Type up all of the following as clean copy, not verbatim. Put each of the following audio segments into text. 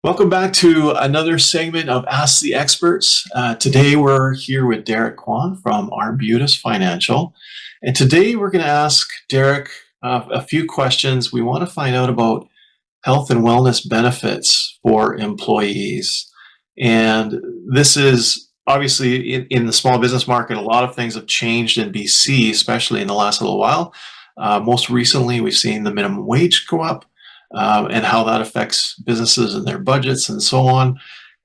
Welcome back to another segment of Ask the Experts. Today we're here with Derrek Quon from Arbutus Financial. And today we're going to ask Derrek a few questions. We want to find out about health and wellness benefits for employees. And this is obviously in the small business market, a lot of things have changed in BC, especially in the last little while. Most recently, we've seen the minimum wage go up. And how that affects businesses and their budgets and so on.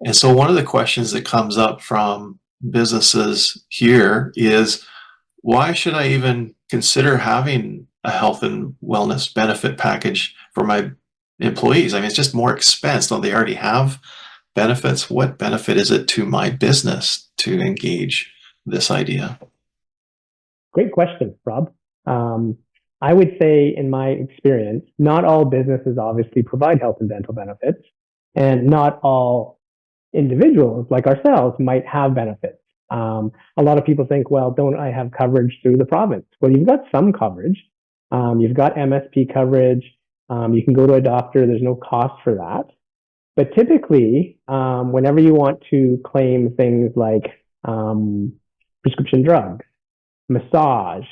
And so one of the questions that comes up from businesses here is, why should I even consider having a health and wellness benefit package for my employees? I mean, it's just more expense. Don't they already have benefits? What benefit is it to my business to engage this idea? Great question, Rob. I would say, in my experience, not all businesses obviously provide health and dental benefits, and not all individuals like ourselves might have benefits. A lot of people think, well, don't I have coverage through the province? Well, you've got some coverage. You've got MSP coverage. You can go to a doctor. There's no cost for that. But typically, whenever you want to claim things like prescription drugs, massage,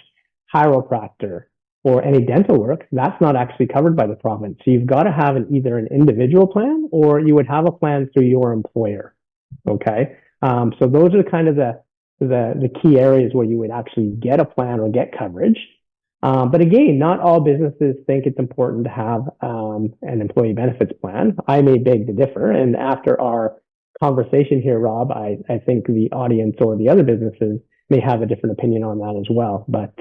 chiropractor, or any dental work, that's not actually covered by the province. So you've got to have either an individual plan, or you would have a plan through your employer. Okay. So those are kind of the key areas where you would actually get a plan or get coverage. But again, not all businesses think it's important to have an employee benefits plan. I may beg to differ. And after our conversation here, Rob, I think the audience or the other businesses may have a different opinion on that as well. But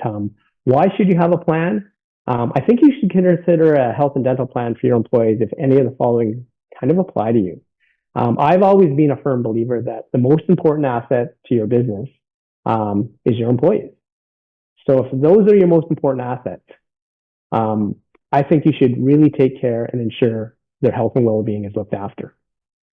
why should you have a plan? I think you should consider a health and dental plan for your employees if any of the following kind of apply to you. I've always been a firm believer that the most important asset to your business is your employees. So if those are your most important assets, I think you should really take care and ensure their health and well-being is looked after.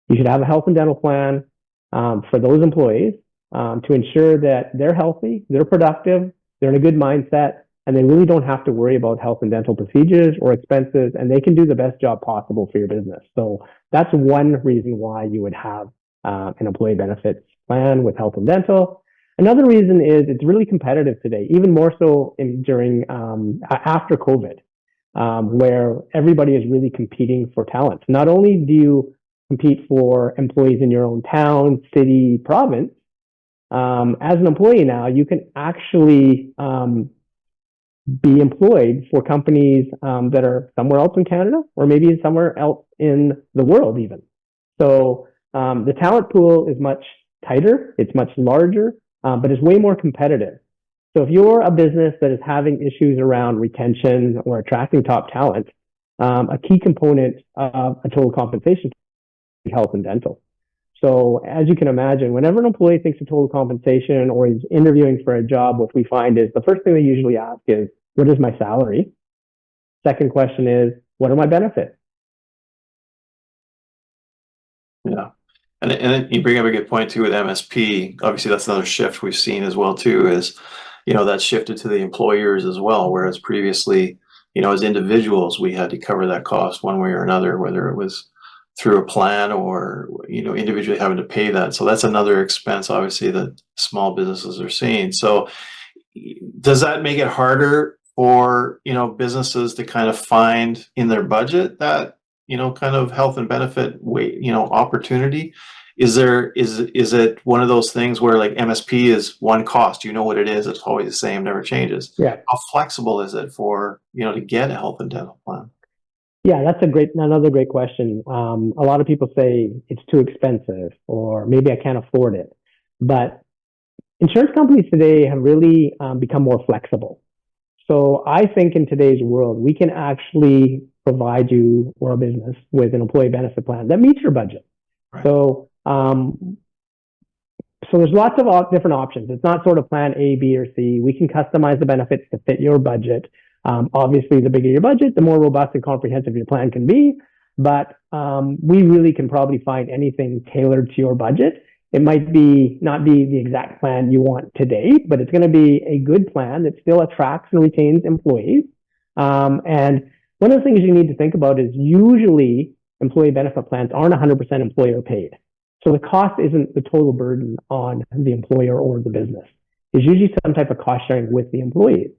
You should have a health and dental plan for those employees to ensure that they're healthy, they're productive, they're in a good mindset, and they really don't have to worry about health and dental procedures or expenses, and they can do the best job possible for your business. So that's one reason why you would have an employee benefits plan with health and dental. Another reason is it's really competitive today, even more so during after COVID, where everybody is really competing for talent. Not only do you compete for employees in your own town, city, province, as an employee now, you can actually be employed for companies that are somewhere else in Canada, or maybe somewhere else in the world even. So the talent pool is much tighter, it's much larger, but it's way more competitive. So if you're a business that is having issues around retention or attracting top talent, a key component of a total compensation is health and dental. So as you can imagine, whenever an employee thinks of total compensation or is interviewing for a job, what we find is the first thing they usually ask is, what is my salary? Second question is, what are my benefits? Yeah. And then you bring up a good point too with MSP. Obviously, that's another shift we've seen as well too, is, that's shifted to the employers as well. Whereas previously, as individuals, we had to cover that cost one way or another, whether it was through a plan or, individually having to pay that. So that's another expense, obviously, that small businesses are seeing. So does that make it harder for, businesses to kind of find in their budget that, kind of health and benefit opportunity? Is it one of those things where like MSP is one cost, what it is, it's always the same, never changes. Yeah. How flexible is it for, to get a health and dental plan? Yeah, that's another great question. A lot of people say it's too expensive, or maybe I can't afford it. But insurance companies today have really become more flexible. So I think in today's world, we can actually provide you or a business with an employee benefit plan that meets your budget. Right. So there's lots of different options. It's not sort of plan A, B, or C. We can customize the benefits to fit your budget. Obviously, the bigger your budget, the more robust and comprehensive your plan can be. But we really can probably find anything tailored to your budget. It might not be the exact plan you want today, but it's going to be a good plan that still attracts and retains employees. And one of the things you need to think about is usually employee benefit plans aren't 100% employer paid. So the cost isn't the total burden on the employer or the business. There's usually some type of cost sharing with the employees.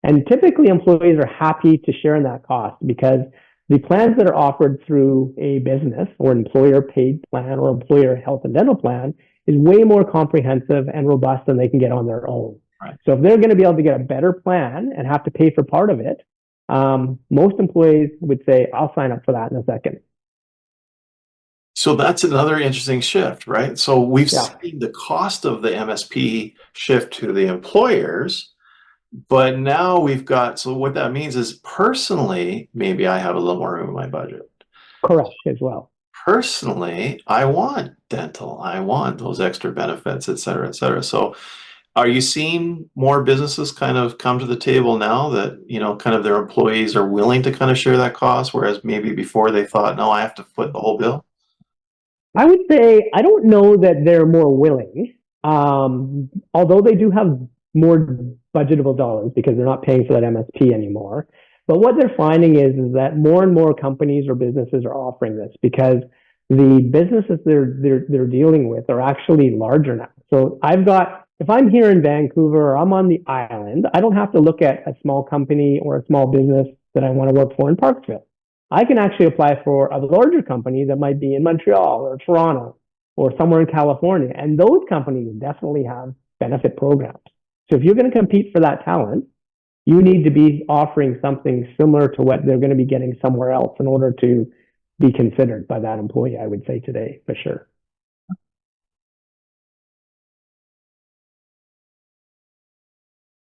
And typically employees are happy to share in that cost because the plans that are offered through a business or employer paid plan or employer health and dental plan is way more comprehensive and robust than they can get on their own. Right. So if they're going to be able to get a better plan and have to pay for part of it, most employees would say, I'll sign up for that in a second. So that's another interesting shift, right? So we've Yeah. seen the cost of the MSP shift to the employers, but now we've got, so what that means is personally, maybe I have a little more room in my budget. Correct as well. Personally, I want dental, I want those extra benefits, et cetera, et cetera. So are you seeing more businesses kind of come to the table now that, you know, kind of their employees are willing to kind of share that cost, whereas maybe before they thought, no, I have to foot the whole bill? I would say I don't know that they're more willing, although they do have more budgetable dollars because they're not paying for that MSP anymore. But what they're finding is that more and more companies or businesses are offering this because the businesses they're dealing with are actually larger now. So if I'm here in Vancouver or I'm on the island, I don't have to look at a small company or a small business that I want to work for in Parksville. I can actually apply for a larger company that might be in Montreal or Toronto or somewhere in California. And those companies definitely have benefit programs. So if you're going to compete for that talent, you need to be offering something similar to what they're going to be getting somewhere else in order to be considered by that employee, I would say today, for sure.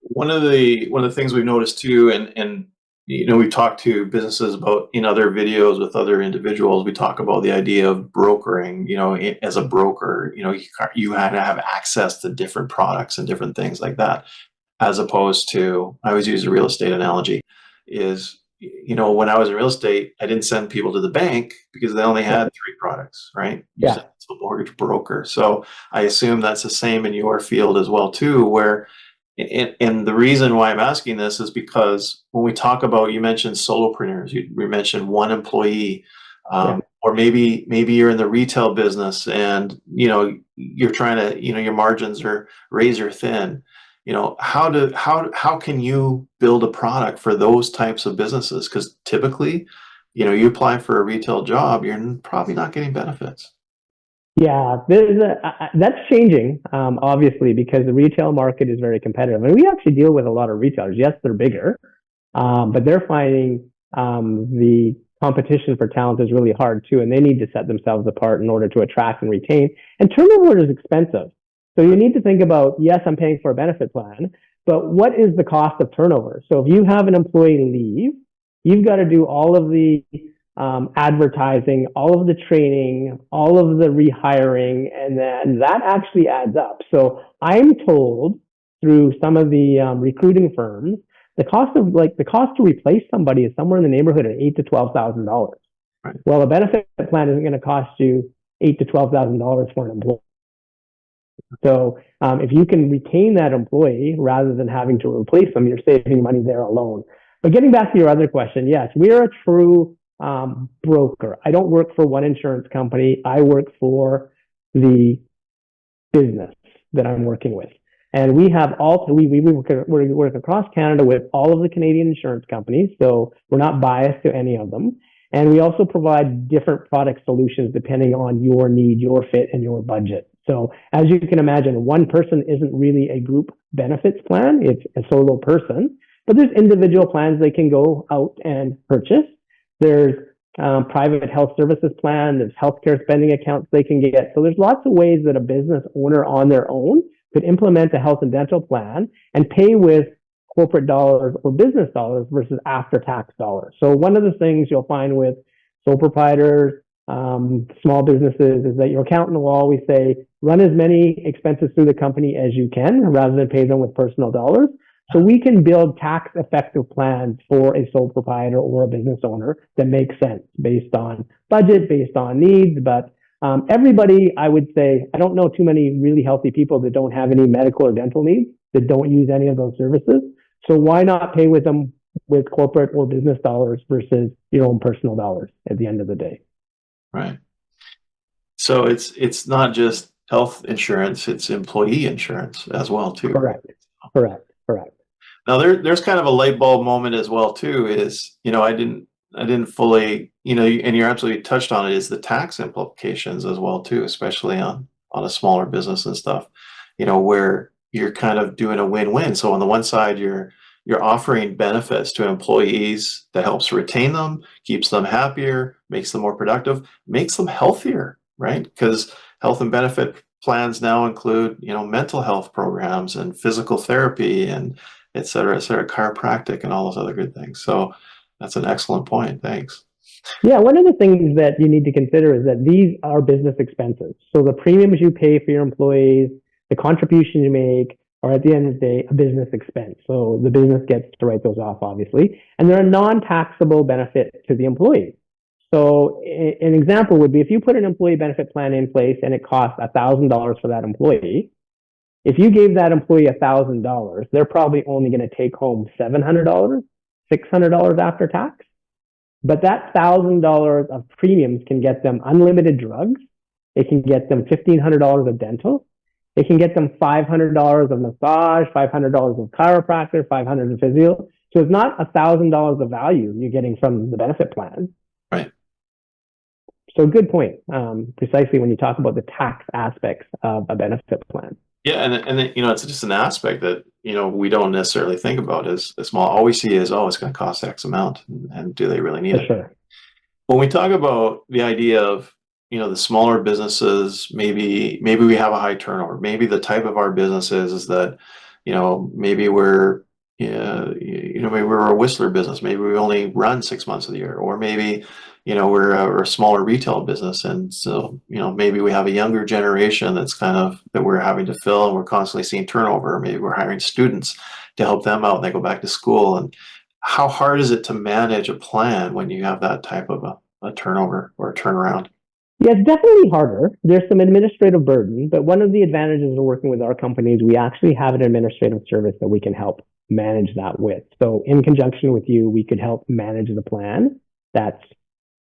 One of the things we've noticed too, and you know, we've talked to businesses about in other videos with other individuals, we talk about the idea of brokering. You know, as a broker, you know, you had to have access to different products and different things like that, as opposed to, I always use a real estate analogy, is, you know, when I was in real estate, I didn't send people to the bank because they only had 3 products, right? You sent to a mortgage broker. So I assume that's the same in your field as well too, where and the reason why I'm asking this is because when we talk about, you mentioned solopreneurs, you mentioned one employee, or maybe you're in the retail business and, you know, you're trying to, you know, your margins are razor thin. You know, how can you build a product for those types of businesses? Because typically, you know, you apply for a retail job, you're probably not getting benefits. Yeah, that's changing, obviously, because the retail market is very competitive. And we actually deal with a lot of retailers. Yes, they're bigger, but they're finding the competition for talent is really hard too, and they need to set themselves apart in order to attract and retain. And turnover is expensive. So you need to think about, yes, I'm paying for a benefit plan, but what is the cost of turnover? So if you have an employee leave, you've got to do all of the advertising, all of the training, all of the rehiring, and then that actually adds up. So I'm told through some of the recruiting firms, the cost to replace somebody is somewhere in the neighborhood of $8,000 to $12,000. Right. Well, a benefit plan isn't going to cost you $8,000 to $12,000 for an employee. So if you can retain that employee rather than having to replace them, you're saving money there alone. But getting back to your other question, yes, we are a true broker. I don't work for one insurance company. I work for the business that I'm working with. And we have we work across Canada with all of the Canadian insurance companies. So we're not biased to any of them. And we also provide different product solutions depending on your need, your fit, and your budget. So as you can imagine, one person isn't really a group benefits plan. It's a solo person, but there's individual plans they can go out and purchase. There's private health services plan. There's healthcare spending accounts they can get. So there's lots of ways that a business owner on their own could implement a health and dental plan and pay with corporate dollars or business dollars versus after-tax dollars. So one of the things you'll find with sole proprietors, small businesses, is that your accountant will always say, run as many expenses through the company as you can rather than pay them with personal dollars. So we can build tax-effective plans for a sole proprietor or a business owner that makes sense based on budget, based on needs. But everybody, I would say, I don't know too many really healthy people that don't have any medical or dental needs, that don't use any of those services. So why not pay with them with corporate or business dollars versus your own personal dollars at the end of the day? Right. So it's not just health insurance, it's employee insurance as well too, right? Correct. Correct. Correct. Now there's kind of a light bulb moment as well too, is, I didn't fully, and you're absolutely touched on it, is the tax implications as well too, especially on a smaller business and stuff, where you're kind of doing a win-win. So on the one side, you're offering benefits to employees that helps retain them, keeps them happier, makes them more productive, makes them healthier, right? Because health and benefit plans now include, mental health programs and physical therapy and et cetera, chiropractic and all those other good things. So that's an excellent point. Thanks. Yeah, one of the things that you need to consider is that these are business expenses. So the premiums you pay for your employees, the contributions you make, are at the end of the day a business expense. So the business gets to write those off, obviously, and they're a non-taxable benefit to the employee. So an example would be if you put an employee benefit plan in place and it costs $1,000 for that employee. If you gave that employee $1,000, they're probably only going to take home $700, $600 after tax. But that $1,000 of premiums can get them unlimited drugs. It can get them $1,500 of dental. It can get them $500 of massage, $500 of chiropractor, $500 of physio. So it's not $1,000 of value you're getting from the benefit plan. Right. So good point. Precisely when you talk about the tax aspects of a benefit plan. Yeah, and it's just an aspect that we don't necessarily think about as small. All we see is, oh, it's going to cost X amount, and do they really need For it? sure. When we talk about the idea of the smaller businesses, maybe we have a high turnover. Maybe the type of our business is that maybe we're maybe we're a Whistler business. Maybe we only run 6 months of the year, or maybe we're a smaller retail business, and so maybe we have a younger generation that we're having to fill, and we're constantly seeing turnover. Maybe we're hiring students to help them out, and they go back to school. And how hard is it to manage a plan when you have that type of a turnover or a turnaround? Yeah, it's definitely harder. There's some administrative burden, but one of the advantages of working with our company is we actually have an administrative service that we can help manage that with. So in conjunction with you, we could help manage the plan. That's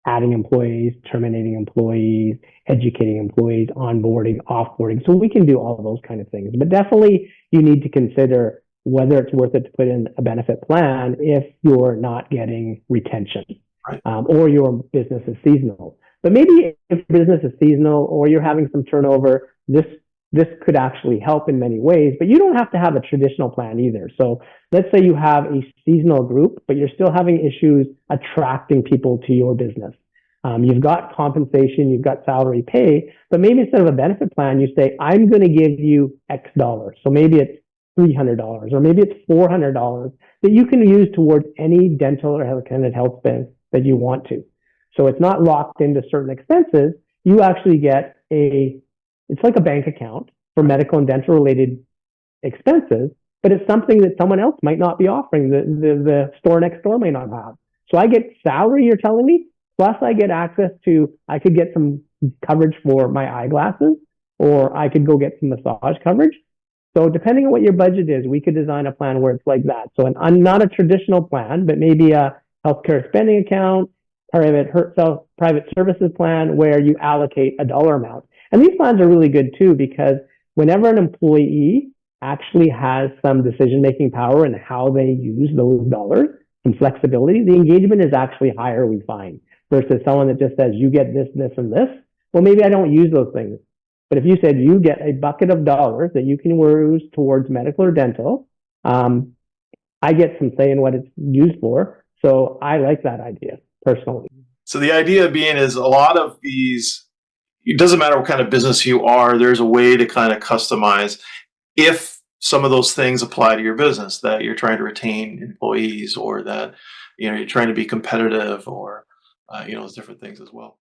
adding employees, terminating employees, educating employees, onboarding, offboarding. So we can do all of those kind of things. But definitely you need to consider whether it's worth it to put in a benefit plan if you're not getting retention, Right. Or your business is seasonal. But maybe if business is seasonal or you're having some turnover, this could actually help in many ways, but you don't have to have a traditional plan either. So let's say you have a seasonal group, but you're still having issues attracting people to your business. You've got compensation, you've got salary pay, but maybe instead of a benefit plan, you say, I'm going to give you X dollars. So maybe it's $300 or maybe it's $400 that you can use towards any dental or health spend that you want to. So it's not locked into certain expenses. You actually get it's like a bank account for medical and dental related expenses, but it's something that someone else might not be offering. The store next door may not have. So I get salary, you're telling me, plus I get access to, I could get some coverage for my eyeglasses, or I could go get some massage coverage. So depending on what your budget is, we could design a plan where it's like that. So not a traditional plan, but maybe a healthcare spending account, private services plan where you allocate a dollar amount. And these plans are really good too, because whenever an employee actually has some decision-making power in how they use those dollars, some flexibility, the engagement is actually higher, we find, versus someone that just says, you get this, this, and this. Well, maybe I don't use those things. But if you said you get a bucket of dollars that you can use towards medical or dental, I get some say in what it's used for. So I like that idea personally. So the idea being is a lot of these, it doesn't matter what kind of business you are, there's a way to kind of customize if some of those things apply to your business, that you're trying to retain employees, or that you're trying to be competitive, or those different things as well.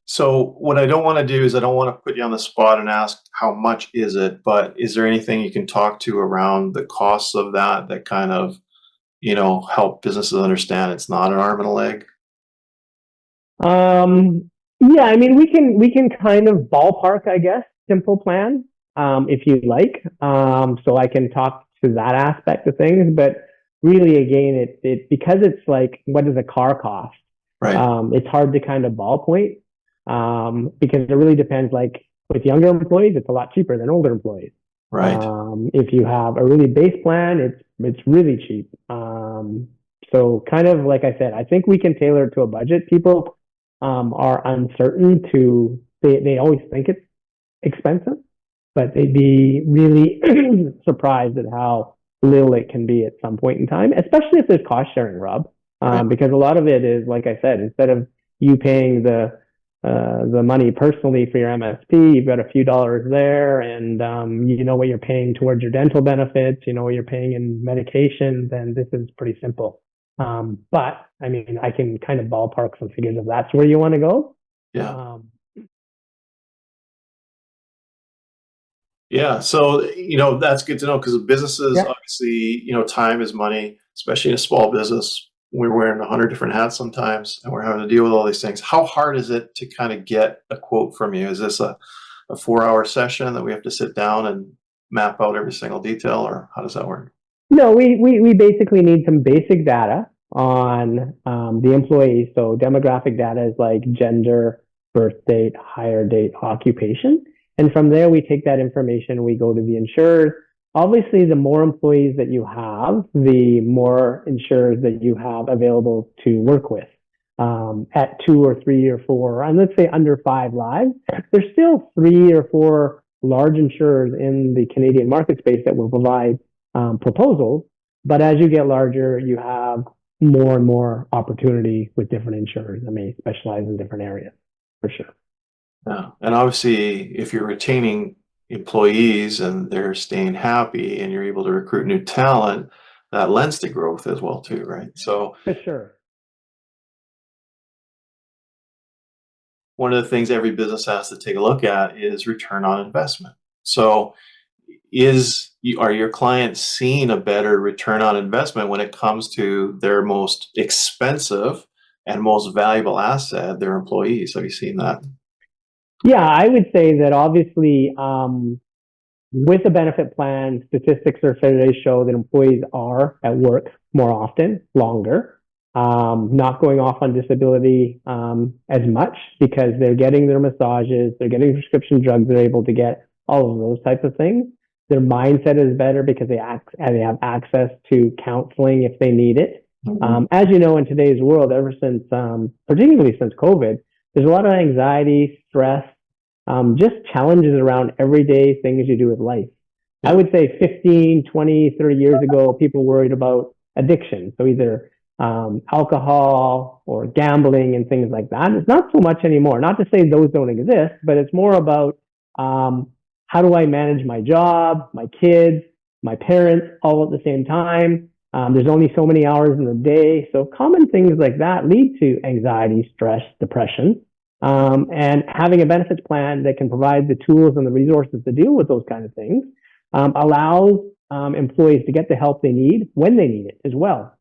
So what I don't want to do is I don't want to put you on the spot and ask how much is it, but is there anything you can talk to around the costs of that kind of help businesses understand it's not an arm and a leg? Yeah, I mean, we can kind of ballpark, I guess, simple plan, if you like. So I can talk to that aspect of things, but really, again, it because it's like, what does a car cost? Right. It's hard to kind of ballpoint because it really depends. Like with younger employees, it's a lot cheaper than older employees. Right. If you have a really base plan, it's really cheap. So kind of like I said, I think we can tailor it to a budget. People are uncertain they always think it's expensive, but they'd be really surprised at how little it can be at some point in time, especially if there's cost sharing, Rob. Right. Because a lot of it is, like I said, instead of you paying the money personally for your MSP, you've got a few dollars there, and you know what you're paying towards your dental benefits, you know what you're paying in medications, and this is pretty simple. But I mean, I can kind of ballpark some figures if that's where you want to go. Yeah. Yeah. So, that's good to know because businesses, Yeah. obviously, time is money, especially in a small business. We're wearing 100 different hats sometimes and we're having to deal with all these things. How hard is it to kind of get a quote from you? Is this a 4-hour session that we have to sit down and map out every single detail, or how does that work? No, we basically need some basic data on the employees. So demographic data is like gender, birth date, hire date, occupation. And from there, we take that information, we go to the insurers. Obviously, the more employees that you have, the more insurers that you have available to work with. At 2 or 3 or 4, and let's say under 5 lives, there's still 3 or 4 large insurers in the Canadian market space that will provide proposals. But as you get larger, you have more and more opportunity with different insurers that may specialize in different areas, for sure. Yeah. And obviously, if you're retaining employees and they're staying happy and you're able to recruit new talent, that lends to growth as well too, right? So For sure. one of the things every business has to take a look at is return on investment. So are your clients seeing a better return on investment when it comes to their most expensive and most valuable asset, their employees? Have you seen that? Yeah, I would say that obviously, with a benefit plan, statistics or surveys show that employees are at work more often, longer, not going off on disability as much because they're getting their massages, they're getting prescription drugs, they're able to get all of those types of things. Their mindset is better because they have access to counseling if they need it. Mm-hmm. As you know, in today's world, ever since, particularly since COVID, there's a lot of anxiety, stress, just challenges around everyday things you do with life. I would say 15, 20, 30 years ago, people worried about addiction. So either alcohol or gambling and things like that. It's not so much anymore. Not to say those don't exist, but it's more about how do I manage my job, my kids, my parents all at the same time. There's only so many hours in the day. So common things like that lead to anxiety, stress, depression. And having a benefits plan that can provide the tools and the resources to deal with those kind of things allows employees to get the help they need when they need it as well.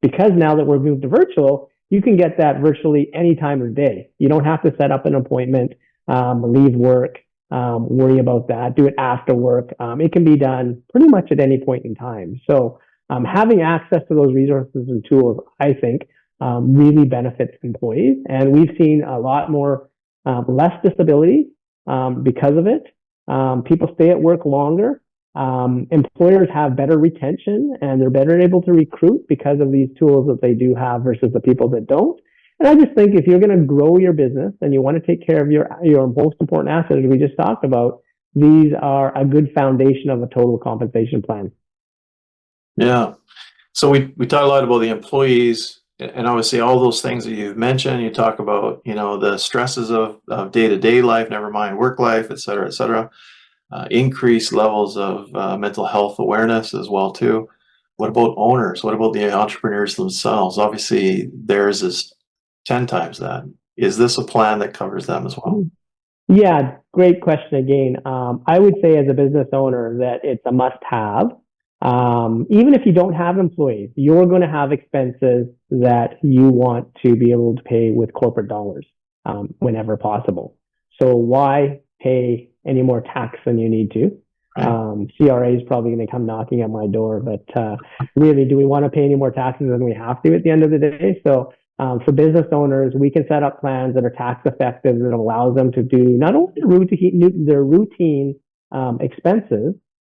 Because now that we're moved to virtual, you can get that virtually any time of day. You don't have to set up an appointment, leave work, worry about that, do it after work. It can be done pretty much at any point in time. So having access to those resources and tools, I think, really benefits employees. And we've seen a lot more less disability because of it. People stay at work longer. Employers have better retention and they're better able to recruit because of these tools that they do have versus the people that don't. And I just think if you're going to grow your business and you want to take care of your most important asset, as we just talked about, these are a good foundation of a total compensation plan. Yeah. So we talk a lot about the employees and obviously all those things that you've mentioned. You talk about, the stresses of day-to-day life, never mind work life, et cetera, et cetera. Increased levels of mental health awareness as well too. What about owners? What about the entrepreneurs themselves? Obviously, theirs is 10 times that. Is this a plan that covers them as well? Yeah, great question again. I would say as a business owner that it's a must-have. Even if you don't have employees, you're going to have expenses that you want to be able to pay with corporate dollars whenever possible. So why pay any more tax than you need to? Right. CRA is probably going to come knocking at my door, but really, do we want to pay any more taxes than we have to at the end of the day? So For business owners, we can set up plans that are tax effective that allows them to do not only their routine expenses,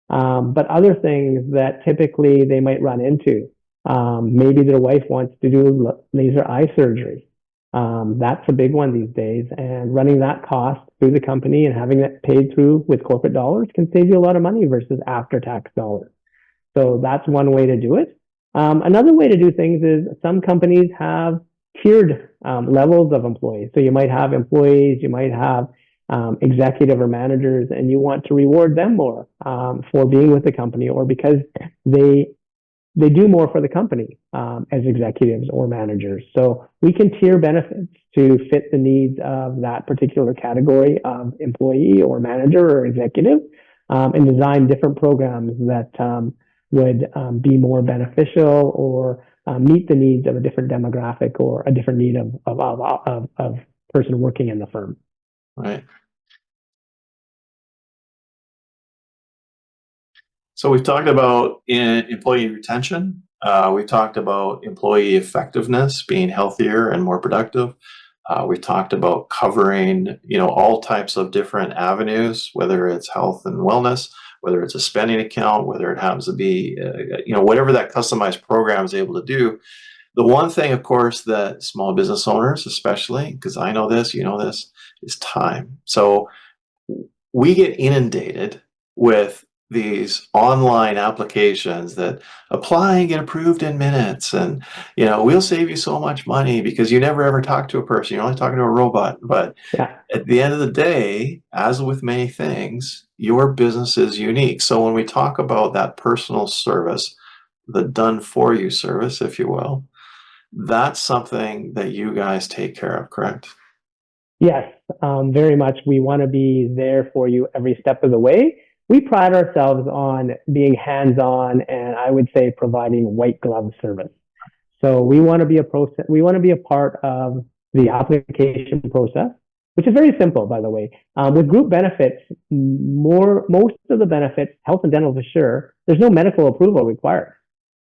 but other things that typically they might run into. Maybe their wife wants to do laser eye surgery. That's a big one these days, and running that cost through the company and having it paid through with corporate dollars can save you a lot of money versus after-tax dollars. So that's one way to do it. Another way to do things is some companies have tiered levels of employees. So you might have employees, you might have executive or managers, and you want to reward them more for being with the company or because they do more for the company as executives or managers. So we can tier benefits to fit the needs of that particular category of employee or manager or executive and design different programs that would be more beneficial or meet the needs of a different demographic or a different need of person working in the firm. Right. So we've talked about employee retention. We've talked about employee effectiveness, being healthier and more productive. We've talked about covering, all types of different avenues, whether it's health and wellness, whether it's a spending account, whether it happens to be, whatever that customized program is able to do. The one thing, of course, that small business owners, especially, because I know this, this, is time. So we get inundated with these online applications that apply and get approved in minutes, and we'll save you so much money because you never ever talk to a person, you're only talking to a robot. But yeah. At the end of the day, as with many things, your business is unique. So when we talk about that personal service, the done for you service, if you will, that's something that you guys take care of, correct? Yes, very much. We want to be there for you every step of the way. We pride ourselves on being hands-on and I would say providing white glove service. So we want to be a part of the application process, which is very simple, by the way. With group benefits, most of the benefits, health and dental for sure, there's no medical approval required.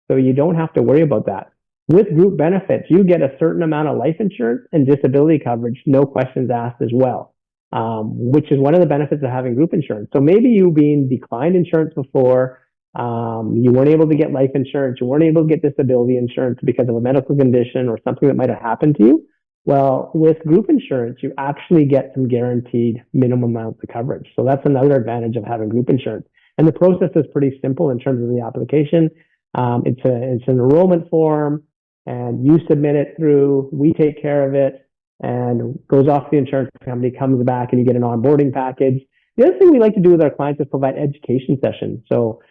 So you don't have to worry about that. With group benefits, you get a certain amount of life insurance and disability coverage, no questions asked as well, which is one of the benefits of having group insurance. So maybe you've been declined insurance before, you weren't able to get life insurance, you weren't able to get disability insurance because of a medical condition or something that might have happened to you. Well, with group insurance, you actually get some guaranteed minimum amounts of coverage. So that's another advantage of having group insurance. And the process is pretty simple in terms of the application. It's an enrollment form, and you submit it through, we take care of it, and goes off to the insurance company, comes back, and you get an onboarding package. The other thing we like to do with our clients is provide education sessions. So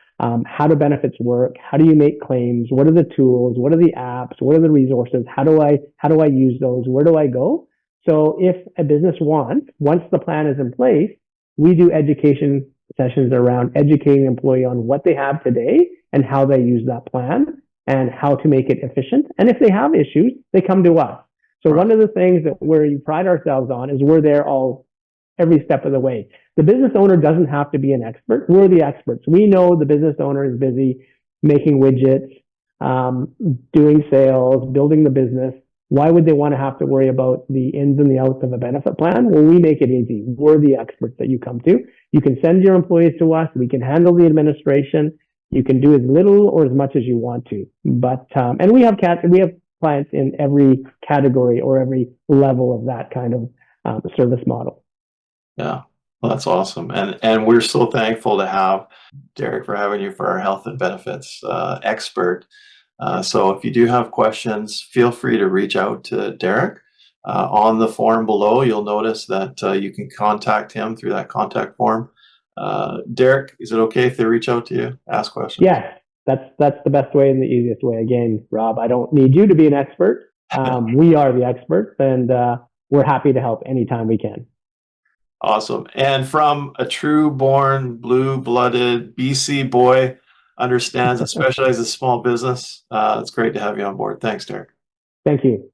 how do benefits work? How do you make claims? What are the tools? What are the apps? What are the resources? How do I use those? Where do I go? So if a business once the plan is in place, we do education sessions around educating the employee on what they have today and how they use that plan and how to make it efficient. And if they have issues, they come to us. So one of the things that we pride ourselves on is we're there every step of the way. The business owner doesn't have to be an expert. We're the experts. We know the business owner is busy making widgets, doing sales, building the business. Why would they want to have to worry about the ins and the outs of a benefit plan? Well, we make it easy. We're the experts that you come to. You can send your employees to us. We can handle the administration. You can do as little or as much as you want to. But and we have clients in every category or every level of that kind of service model. Yeah, well, that's awesome. And we're so thankful to have Derrek, for having you for our health and benefits expert. So if you do have questions, feel free to reach out to Derrek. On the form below, you'll notice that you can contact him through that contact form. Derrek, is it okay if they reach out to you, ask questions? Yes, that's the best way and the easiest way. Again, Rob, I don't need you to be an expert. We are the experts, and we're happy to help anytime we can. Awesome. And from a true-born, blue-blooded BC boy, understands and specializes in small business, it's great to have you on board. Thanks, Derrek. Thank you.